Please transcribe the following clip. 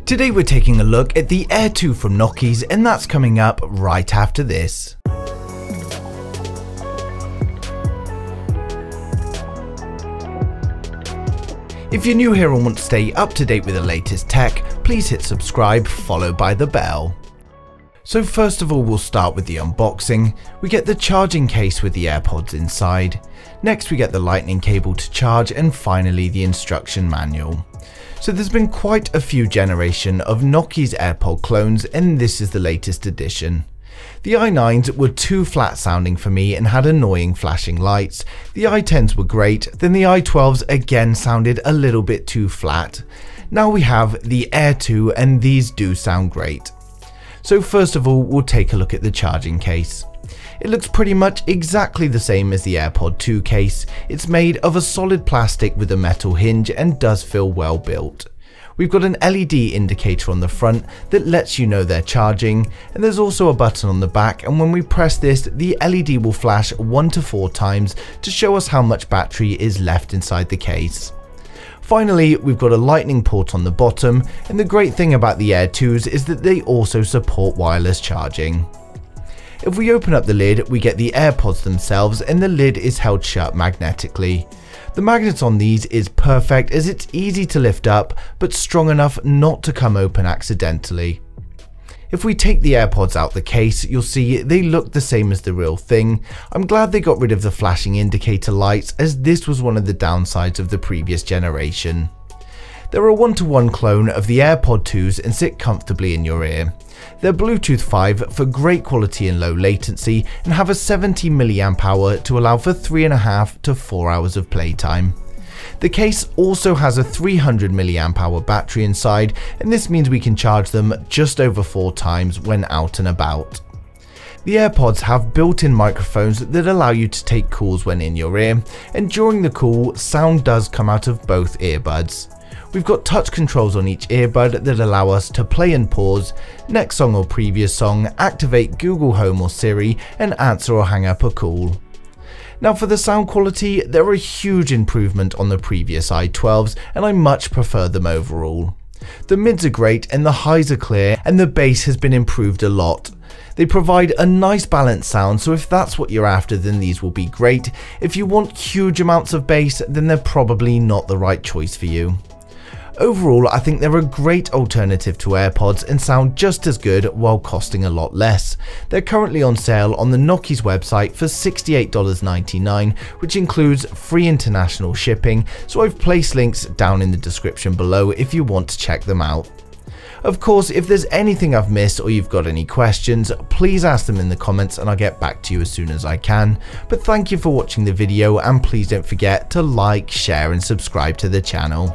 Today we're taking a look at the Aire 2 from Knockies, and that's coming up right after this. If you're new here and want to stay up to date with the latest tech, please hit subscribe followed by the bell. So first of all, we'll start with the unboxing. We get the charging case with the AirPods inside. Next we get the lightning cable to charge, and finally the instruction manual. So there's been quite a few generation of Knockies AirPod clones, and this is the latest edition. The i9s were too flat sounding for me and had annoying flashing lights. The i10s were great, then the i12s again sounded a little bit too flat. Now we have the Aire 2 and these do sound great. So first of all, we'll take a look at the charging case. It looks pretty much exactly the same as the AirPod 2 case. It's made of a solid plastic with a metal hinge and does feel well built. We've got an LED indicator on the front that lets you know they're charging, and there's also a button on the back, and when we press this, the LED will flash 1 to 4 times to show us how much battery is left inside the case. Finally, we've got a lightning port on the bottom, and the great thing about the Aire 2s is that they also support wireless charging. If we open up the lid, we get the AirPods themselves, and the lid is held shut magnetically. The magnet on these is perfect as it's easy to lift up, but strong enough not to come open accidentally. If we take the AirPods out the case, you'll see they look the same as the real thing. I'm glad they got rid of the flashing indicator lights, as this was one of the downsides of the previous generation. They're a one-to-one clone of the AirPod 2s and sit comfortably in your ear. They're Bluetooth 5 for great quality and low latency, and have a 70 mAh to allow for 3.5 to 4 hours of playtime. The case also has a 300 mAh battery inside, and this means we can charge them just over 4 times when out and about. The AirPods have built-in microphones that allow you to take calls when in your ear, and during the call, sound does come out of both earbuds. We've got touch controls on each earbud that allow us to play and pause, next song or previous song, activate Google Home or Siri, and answer or hang up a call. Now for the sound quality, they're a huge improvement on the previous i12s, and I much prefer them overall. The mids are great and the highs are clear, and the bass has been improved a lot. They provide a nice balanced sound, so if that's what you're after, then these will be great. If you want huge amounts of bass, then they're probably not the right choice for you. Overall, I think they're a great alternative to AirPods and sound just as good while costing a lot less. They're currently on sale on the Knockies website for $68.99, which includes free international shipping, so I've placed links down in the description below if you want to check them out. Of course, if there's anything I've missed or you've got any questions, please ask them in the comments and I'll get back to you as soon as I can. But thank you for watching the video, and please don't forget to like, share and subscribe to the channel.